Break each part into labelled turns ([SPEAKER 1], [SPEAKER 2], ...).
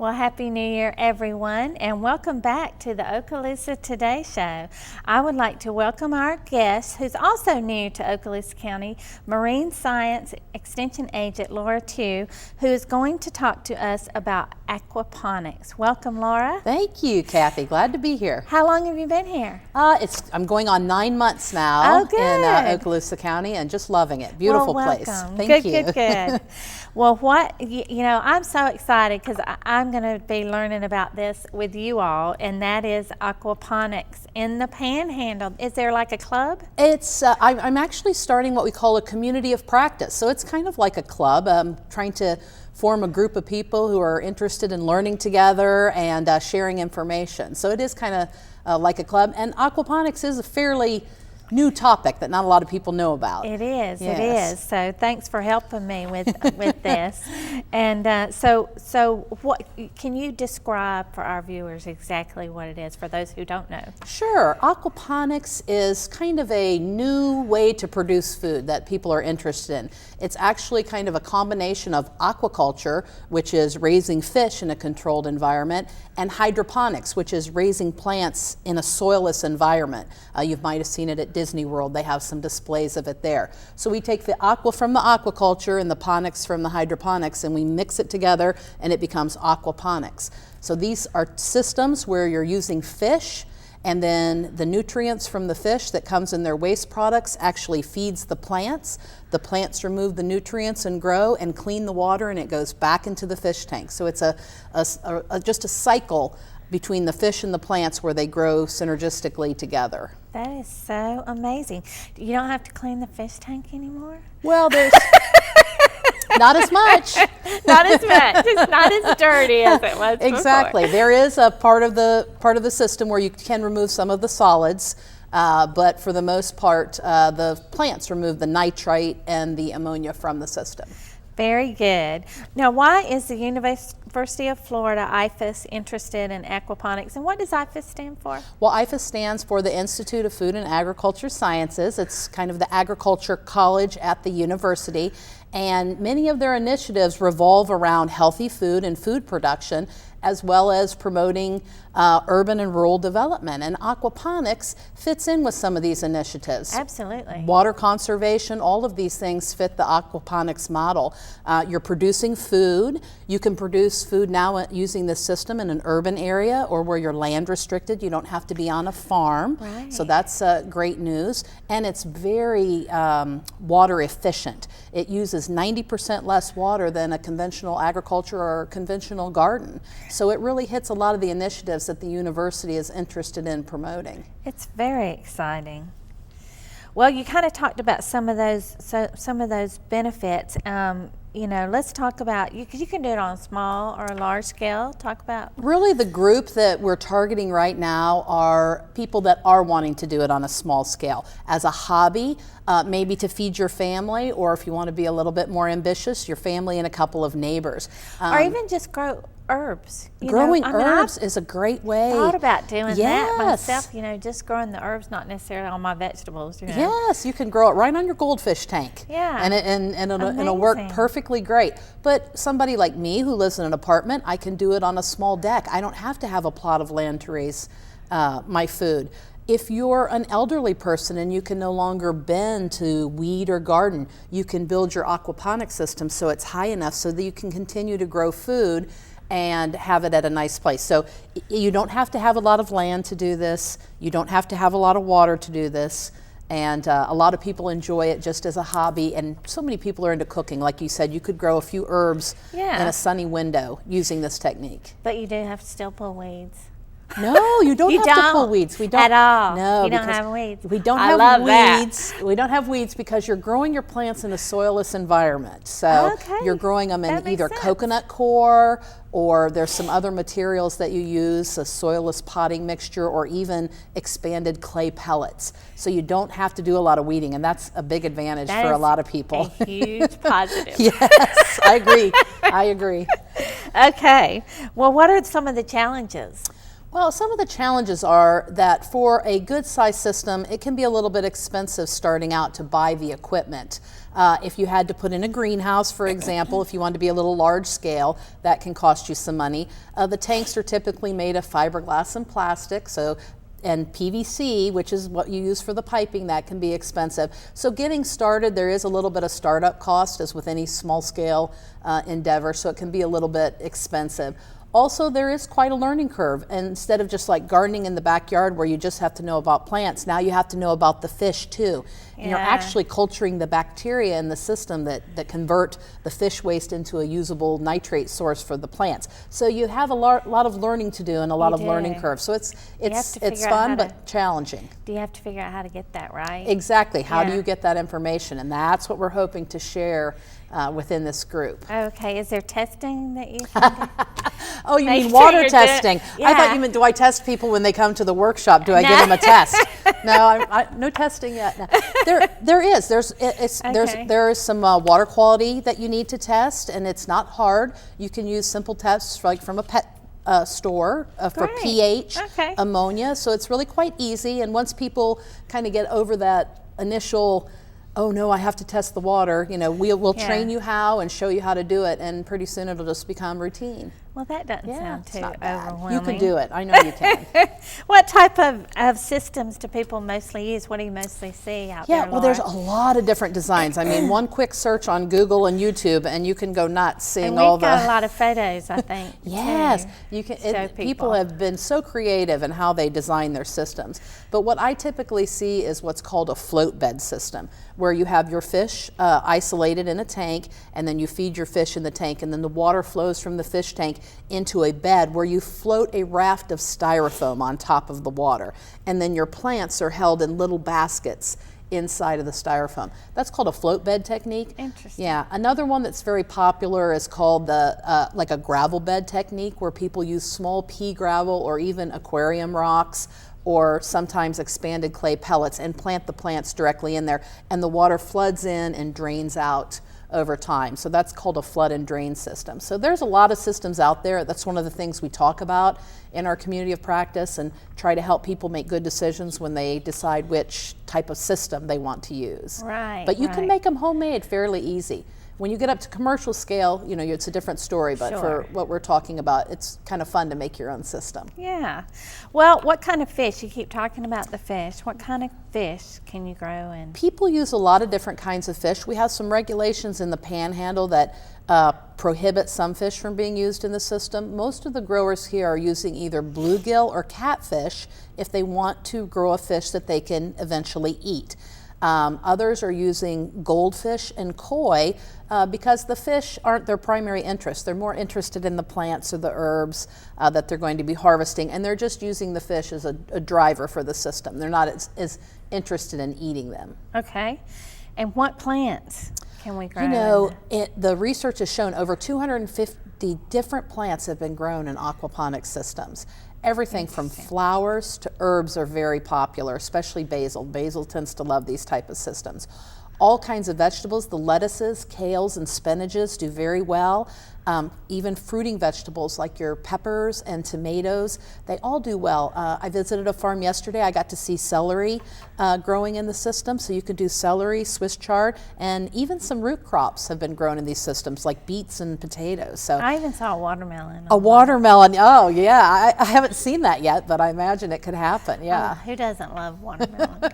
[SPEAKER 1] Well, Happy New Year, everyone, and welcome back to the Okaloosa Today Show. I would like to welcome our guest, who's also new to Okaloosa County, Marine Science Extension Agent Laura Tew, who is going to talk to us about aquaponics. Welcome, Laura.
[SPEAKER 2] Thank you, Kathy. Glad to be here.
[SPEAKER 1] How long have you been here?
[SPEAKER 2] I'm going on 9 months now in Okaloosa County, and just loving it. Beautiful place. Thank you.
[SPEAKER 1] Good. Well, I'm so excited because I'm going to be learning about this with you all, and that is aquaponics in the Panhandle. Is there like a club?
[SPEAKER 2] I'm actually starting what we call a community of practice. So it's kind of like a club. I'm trying to form a group of people who are interested in learning together and sharing information. So it is kind of like a club, and aquaponics is a fairly new topic that not a lot of people know about.
[SPEAKER 1] It is. Yes. It is. So thanks for helping me with this. And so what can you describe for our viewers exactly what it is for those who don't know?
[SPEAKER 2] Sure. Aquaponics is kind of a new way to produce food that people are interested in. It's actually kind of a combination of aquaculture, which is raising fish in a controlled environment, and hydroponics, which is raising plants in a soilless environment. You might have seen it at Disney World. They have some displays of it there. So we take the aqua from the aquaculture and the ponics from the hydroponics, and we mix it together, and it becomes aquaponics. So these are systems where you're using fish, and then the nutrients from the fish that comes in their waste products actually feeds the plants. The plants remove the nutrients and grow and clean the water, and it goes back into the fish tank. So it's just a cycle between the fish and the plants where they grow synergistically together.
[SPEAKER 1] That is so amazing. You don't have to clean the fish tank anymore?
[SPEAKER 2] Well, there's not as much.
[SPEAKER 1] Not as much. It's not as dirty as it was
[SPEAKER 2] Exactly.
[SPEAKER 1] before.
[SPEAKER 2] There is a part of the system where you can remove some of the solids, but for the most part, the plants remove the nitrite and the ammonia from the system.
[SPEAKER 1] Very good. Now, why is the University of Florida, IFAS, interested in aquaponics, and what does IFAS stand for?
[SPEAKER 2] Well, IFAS stands for the Institute of Food and Agriculture Sciences. It's kind of the agriculture college at the university, and many of their initiatives revolve around healthy food and food production, as well as promoting urban and rural development. And aquaponics fits in with some of these initiatives.
[SPEAKER 1] Absolutely.
[SPEAKER 2] Water conservation, all of these things fit the aquaponics model. You're producing food. You can produce food now using this system in an urban area or where you're land restricted. You don't have to be on a farm.
[SPEAKER 1] Right.
[SPEAKER 2] So that's great news. And it's very water efficient. It uses 90% less water than a conventional agriculture or a conventional garden. So it really hits a lot of the initiatives that the university is interested in promoting.
[SPEAKER 1] It's very exciting. Well, you kind of talked about some of those benefits. Let's talk about, you can do it on a small or a large scale. Talk about.
[SPEAKER 2] Really, the group that we're targeting right now are people that are wanting to do it on a small scale as a hobby, maybe to feed your family, or if you want to be a little bit more ambitious, your family and a couple of neighbors.
[SPEAKER 1] Or even just grow herbs.
[SPEAKER 2] Growing herbs is a great way.
[SPEAKER 1] I thought about doing that
[SPEAKER 2] Yes.
[SPEAKER 1] myself, just growing the herbs, not necessarily on my vegetables.
[SPEAKER 2] Yes, you can grow it right on your goldfish tank.
[SPEAKER 1] Yeah.
[SPEAKER 2] And it'll work perfectly great. But somebody like me who lives in an apartment, I can do it on a small deck. I don't have to have a plot of land to raise my food. If you're an elderly person and you can no longer bend to weed or garden, you can build your aquaponic system so it's high enough so that you can continue to grow food and have it at a nice place. So you don't have to have a lot of land to do this. You don't have to have a lot of water to do this. And a lot of people enjoy it just as a hobby, and so many people are into cooking. Like you said, you could grow a few herbs in a sunny window using this technique.
[SPEAKER 1] But you do have to still pull weeds.
[SPEAKER 2] No, you don't have to pull weeds. We don't
[SPEAKER 1] at all.
[SPEAKER 2] No,
[SPEAKER 1] you don't have weeds.
[SPEAKER 2] We don't have weeds. We don't have weeds because you're growing your plants in a soilless environment. So you're growing them in either coconut coir, or there's some other materials that you use, a soilless potting mixture, or even expanded clay pellets. So you don't have to do a lot of weeding, and that's a big advantage for a lot of people.
[SPEAKER 1] A huge positive.
[SPEAKER 2] Yes, I agree. I agree.
[SPEAKER 1] Okay. Well, what are some of the challenges?
[SPEAKER 2] Well, some of the challenges are that for a good size system, it can be a little bit expensive starting out to buy the equipment. If you had to put in a greenhouse, for example, if you wanted to be a little large scale, that can cost you some money. The tanks are typically made of fiberglass and plastic, and PVC, which is what you use for the piping, that can be expensive. So getting started, there is a little bit of startup cost, as with any small scale endeavor, so it can be a little bit expensive. Also, there is quite a learning curve, and instead of just like gardening in the backyard where you just have to know about plants, now you have to know about the fish too. And you're actually culturing the bacteria in the system that convert the fish waste into a usable nitrate source for the plants. So you have a lot of learning to do and a lot of learning curve. So it's fun but challenging.
[SPEAKER 1] Do you have to figure out how to get that right?
[SPEAKER 2] Exactly. How do you get that information? And that's what we're hoping to share within this group.
[SPEAKER 1] Okay. Is there testing that you can do?
[SPEAKER 2] Oh, you mean water testing? I thought you meant, do I test people when they come to the workshop? Do I give them a test? No, no testing yet. No. There is. There is some water quality that you need to test, and it's not hard. You can use simple tests like from a pet store for pH, ammonia. So it's really quite easy. And once people kind of get over that initial, oh no, I have to test the water, we'll train you how and show you how to do it, and pretty soon it'll just become routine.
[SPEAKER 1] Well, that doesn't sound too overwhelming.
[SPEAKER 2] You can do it. I know you can.
[SPEAKER 1] What type of systems do people mostly use? What do you mostly see out there,
[SPEAKER 2] Yeah, well, there's a lot of different designs. I mean, one quick search on Google and YouTube, and you can go nuts seeing all the...
[SPEAKER 1] And we've got a lot of photos, I think.
[SPEAKER 2] Yes. You can. People have been so creative in how they design their systems. But what I typically see is what's called a float bed system, where you have your fish isolated in a tank, and then you feed your fish in the tank, and then the water flows from the fish tank into a bed where you float a raft of styrofoam on top of the water, and then your plants are held in little baskets inside of the styrofoam. That's called a float bed technique.
[SPEAKER 1] Interesting.
[SPEAKER 2] Yeah. Another one that's very popular is called the like a gravel bed technique, where people use small pea gravel or even aquarium rocks, or sometimes expanded clay pellets, and plant the plants directly in there, and the water floods in and drains out over time. So that's called a flood and drain system. So there's a lot of systems out there. That's one of the things we talk about in our community of practice, and try to help people make good decisions when they decide which type of system they want to use.
[SPEAKER 1] Right.
[SPEAKER 2] But you can make them homemade fairly easy. When you get up to commercial scale, it's a different story, but for what we're talking about, it's kind of fun to make your own system.
[SPEAKER 1] Yeah. Well, what kind of fish? You keep talking about the fish. What kind of fish can you grow in?
[SPEAKER 2] People use a lot of different kinds of fish. We have some regulations in the Panhandle that prohibit some fish from being used in the system. Most of the growers here are using either bluegill or catfish if they want to grow a fish that they can eventually eat. Others are using goldfish and koi because the fish aren't their primary interest. They're more interested in the plants or the herbs that they're going to be harvesting, and they're just using the fish as a driver for the system. They're not as interested in eating them.
[SPEAKER 1] Okay. And what plants can we grow?
[SPEAKER 2] The research has shown over 250 different plants have been grown in aquaponics systems. Everything from flowers to herbs are very popular, especially basil. Basil tends to love these type of systems. All kinds of vegetables, the lettuces, kales, and spinaches do very well. Even fruiting vegetables like your peppers and tomatoes, they all do well. I visited a farm yesterday. I got to see celery growing in the system. So you could do celery, Swiss chard, and even some root crops have been grown in these systems like beets and potatoes. So
[SPEAKER 1] I even saw a watermelon.
[SPEAKER 2] A watermelon, oh yeah. I haven't seen that yet, but I imagine it could happen, yeah.
[SPEAKER 1] Oh, who doesn't love watermelon?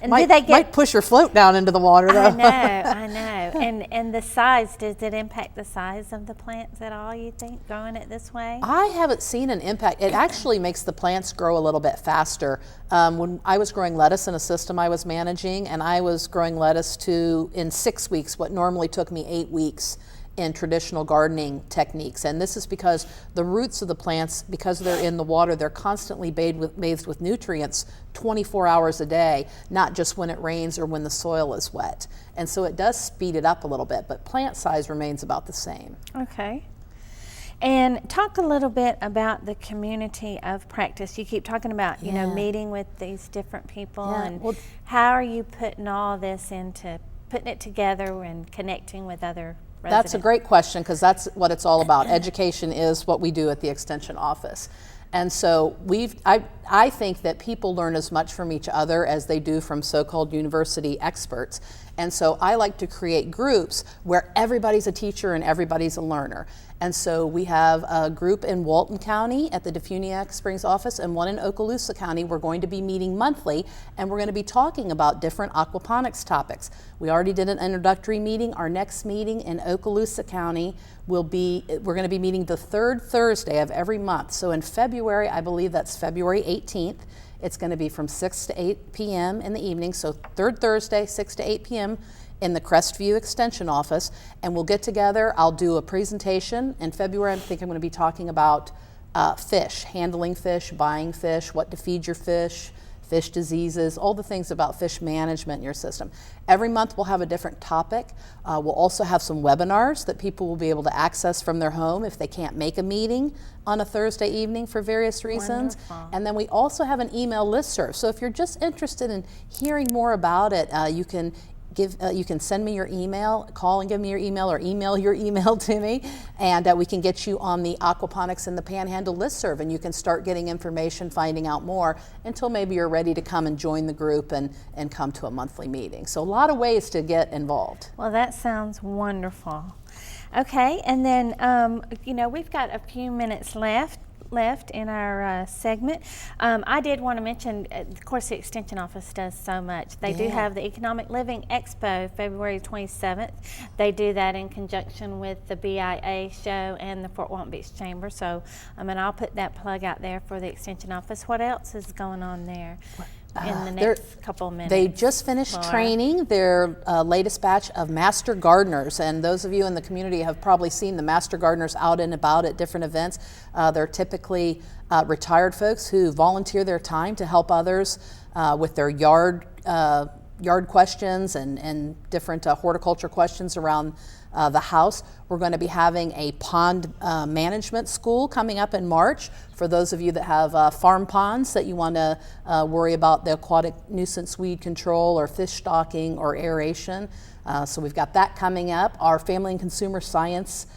[SPEAKER 1] And
[SPEAKER 2] might push your float down into the water though.
[SPEAKER 1] I know. And the size, does it impact the size of the plants at all, you think, growing it this way?
[SPEAKER 2] I haven't seen an impact. It actually makes the plants grow a little bit faster. When I was growing lettuce in a system I was managing, and I was growing lettuce in 6 weeks what normally took me 8 weeks in traditional gardening techniques. And this is because the roots of the plants, because they're in the water, they're constantly bathed with nutrients 24 hours a day, not just when it rains or when the soil is wet. And so it does speed it up a little bit, but plant size remains about the same.
[SPEAKER 1] Okay. And talk a little bit about the community of practice. You keep talking about, meeting with these different people, and how are you putting all this putting it together and connecting with other residents? That's
[SPEAKER 2] a great question, because that's what it's all about. Education is what we do at the Extension office. And so I think that people learn as much from each other as they do from so-called university experts. And so I like to create groups where everybody's a teacher and everybody's a learner. And so we have a group in Walton County at the Defuniak Springs office and one in Okaloosa County. We're going to be meeting monthly, and we're going to be talking about different aquaponics topics. We already did an introductory meeting. Our next meeting in Okaloosa County we're going to be meeting the third Thursday of every month. So in February, I believe that's February 18th. It's going to be from 6 to 8 p.m. in the evening. So third Thursday, 6 to 8 p.m. in the Crestview Extension office, and we'll get together. I'll do a presentation. In February, I think I'm going to be talking about fish, handling fish, buying fish, what to feed your fish diseases, all the things about fish management in your system. Every month we'll have a different topic. We'll also have some webinars that people will be able to access from their home if they can't make a meeting on a Thursday evening for various reasons.
[SPEAKER 1] Wonderful.
[SPEAKER 2] And then we also have an email listserv. So if you're just interested in hearing more about it, you can send me your email, call and give me your email, or email your email to me, and we can get you on the Aquaponics in the Panhandle listserv, and you can start getting information, finding out more, until maybe you're ready to come and join the group and come to a monthly meeting. So a lot of ways to get involved.
[SPEAKER 1] Well, that sounds wonderful. Okay, and then, we've got a few minutes left in our segment. I did want to mention, of course, the Extension Office does so much. They do have the Economic Living Expo February 27th. They do that in conjunction with the BIA show and the Fort Walton Beach Chamber. So, and I'll put that plug out there for the Extension Office. What else is going on there in the next couple of minutes?
[SPEAKER 2] They just finished training their latest batch of Master Gardeners, and those of you in the community have probably seen the Master Gardeners out and about at different events. They're typically retired folks who volunteer their time to help others with their yard questions and different horticulture questions around the house. We're going to be having a pond management school coming up in March for those of you that have farm ponds that you want to worry about the aquatic nuisance weed control or fish stocking or aeration. So we've got that coming up. Our family and consumer science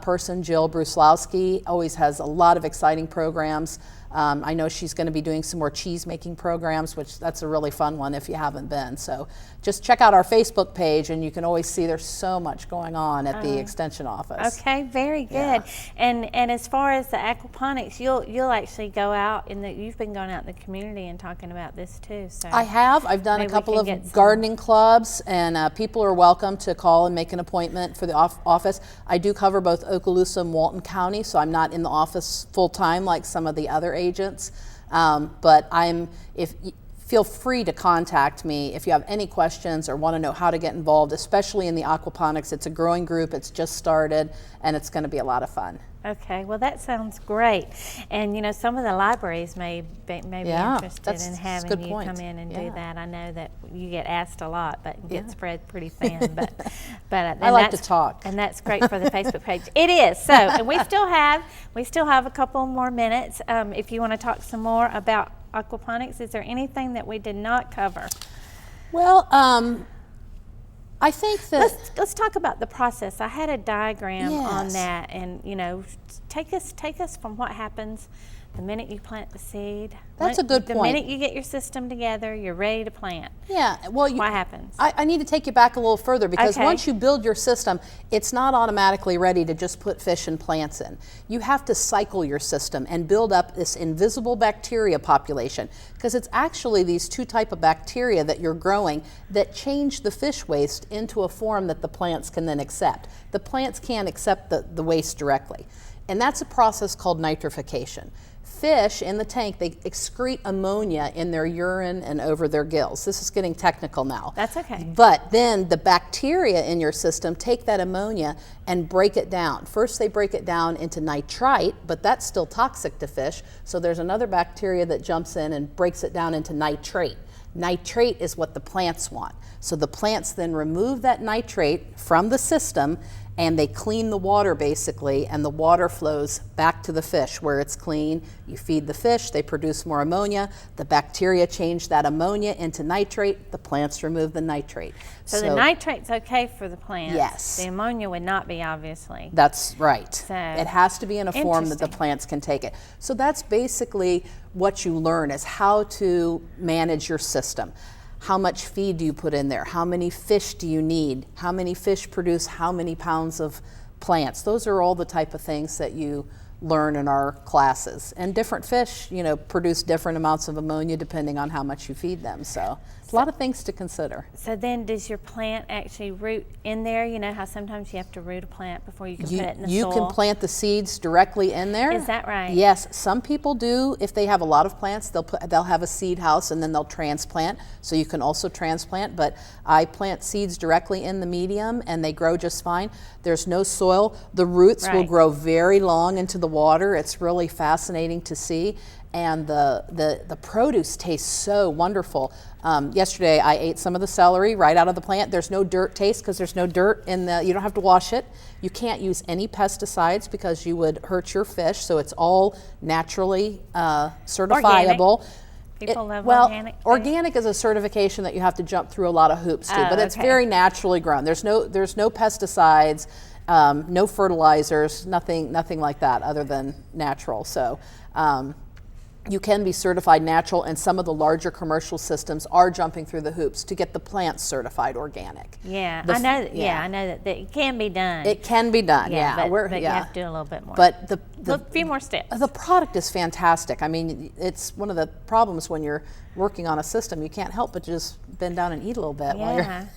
[SPEAKER 2] person, Jill Bruslowski, always has a lot of exciting programs. I know she's going to be doing some more cheese making programs, which that's a really fun one if you haven't been. So just check out our Facebook page, and you can always see there's so much going on at the Extension Office. Okay,
[SPEAKER 1] very good. And as far as the aquaponics, you'll actually go out you've been going out in the community and talking about this too. So
[SPEAKER 2] I have. I've done a couple of gardening clubs, and people are welcome to call and make an appointment for the office. I do cover both Okaloosa and Walton County, so I'm not in the office full time like some of the other agents, but feel free to contact me if you have any questions or want to know how to get involved, especially in the aquaponics. It's a growing group, it's just started, and it's going to be a lot of fun.
[SPEAKER 1] Okay, well that sounds great. And some of the libraries may be interested in having you come in and do that. I know that you get asked a lot, but it gets spread pretty thin. But
[SPEAKER 2] I like to talk,
[SPEAKER 1] and that's great for the Facebook page. It is. So, and we still have a couple more minutes. If you want to talk some more about aquaponics, is there anything that we did not cover?
[SPEAKER 2] Well, I think that
[SPEAKER 1] let's talk about the process. I had a diagram on that, and take us from what happens the minute you plant the seed.
[SPEAKER 2] That's a good point.
[SPEAKER 1] The minute you get your system together, you're ready to plant.
[SPEAKER 2] Yeah, well,
[SPEAKER 1] what happens?
[SPEAKER 2] I need to take you back a little further, because once you build your system, it's not automatically ready to just put fish and plants in. You have to cycle your system and build up this invisible bacteria population, because it's actually these two types of bacteria that you're growing that change the fish waste into a form that the plants can then accept. The plants can't accept the waste directly, and that's a process called nitrification. Fish in the tank, they excrete ammonia in their urine and over their gills. This is getting technical now.
[SPEAKER 1] That's okay.
[SPEAKER 2] But then the bacteria in your system take that ammonia and break it down. First they break it down into nitrite, but that's still toxic to fish. So there's another bacteria that jumps in and breaks it down into nitrate. Nitrate is what the plants want. So the plants then remove that nitrate from the system and they clean the water basically, and the water flows back to the fish where it's clean. You feed the fish, they produce more ammonia, the bacteria change that ammonia into nitrate, the plants remove the nitrate.
[SPEAKER 1] So the nitrate's okay for the plants.
[SPEAKER 2] Yes.
[SPEAKER 1] The ammonia would not be, obviously.
[SPEAKER 2] That's right.
[SPEAKER 1] So,
[SPEAKER 2] it has to be in a form that the plants can take it. So that's basically what you learn, is how to manage your system. How much feed do you put in there? How many fish do you need? How many fish produce how many pounds of plants? Those are all the type of things that you learn in our classes. And different fish, you know, produce different amounts of ammonia depending on how much you feed them. So a lot of things to consider.
[SPEAKER 1] So then does your plant actually root in there? You know how sometimes you have to root a plant before you can put it in the soil?
[SPEAKER 2] You can plant the seeds directly in there.
[SPEAKER 1] Is that right?
[SPEAKER 2] Yes, some people do. If they have a lot of plants, they'll have a seed house and then they'll transplant. So you can also transplant, but I plant seeds directly in the medium and they grow just fine. There's no soil. The roots will grow very long into the water. It's really fascinating to see. And the produce tastes so wonderful. Yesterday I ate some of the celery right out of the plant. There's no dirt taste because there's no dirt in you don't have to wash it. You can't use any pesticides because you would hurt your fish, so it's all naturally certifiable.
[SPEAKER 1] Organic. People love organic.
[SPEAKER 2] Organic is a certification that you have to jump through a lot of hoops to, but it's very naturally grown. There's no pesticides, no fertilizers, nothing like that other than natural. So you can be certified natural, and some of the larger commercial systems are jumping through the hoops to get the plants certified organic.
[SPEAKER 1] Yeah, I know. I know that it can be done.
[SPEAKER 2] It can be done. Yeah,
[SPEAKER 1] but you have to do a little bit more.
[SPEAKER 2] But
[SPEAKER 1] a few more steps.
[SPEAKER 2] The product is fantastic. I mean, it's one of the problems when you're working on a system. You can't help but just bend down and eat a little bit while you're.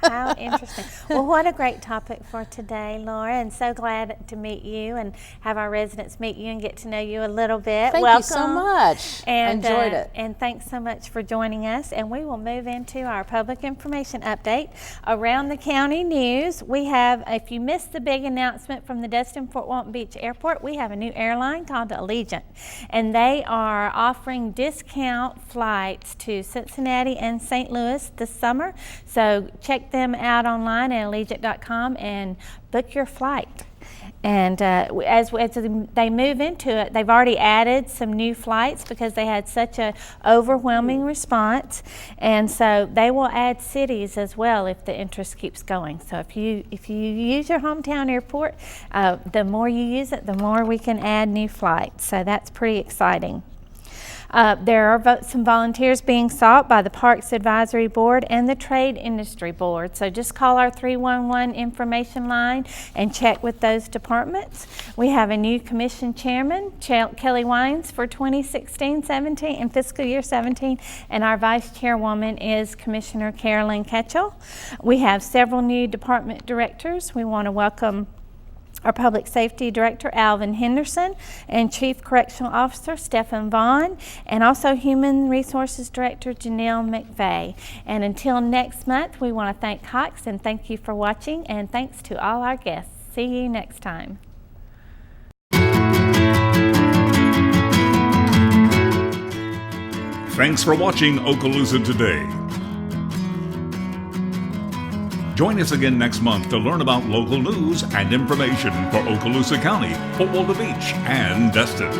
[SPEAKER 1] How interesting. Well, what a great topic for today, Laura, and so glad to meet you and have our residents meet you and get to know you a little bit.
[SPEAKER 2] Thank you so much.
[SPEAKER 1] And,
[SPEAKER 2] I enjoyed it.
[SPEAKER 1] And thanks so much for joining us. And we will move into our public information update. Around the county news, we have, if you missed the big announcement from the Destin-Fort Walton Beach Airport, we have a new airline called Allegiant. And they are offering discount flights to Cincinnati and St. Louis this summer. So check them out online at allegiant.com and book your flight. And as they move into it, they've already added some new flights because they had such an overwhelming response. And so they will add cities as well if the interest keeps going. So if you use your hometown airport, the more you use it, the more we can add new flights. So that's pretty exciting. There are some volunteers being sought by the Parks Advisory Board and the Trade Industry Board. So just call our 311 information line and check with those departments. We have a new commission chairman, Kelly Wines, for 2016-17 and fiscal year 17, and our vice chairwoman is Commissioner Carolyn Ketchell. We have several new department directors. We want to welcome our Public Safety Director, Alvin Henderson, and Chief Correctional Officer, Stefan Vaughn, and also Human Resources Director, GinNeal McVay. And until next month, we want to thank Cox and thank you for watching, and thanks to all our guests. See you next time.
[SPEAKER 3] Thanks for watching Okaloosa Today. Join us again next month to learn about local news and information for Okaloosa County, Fort Walton Beach, and Destin.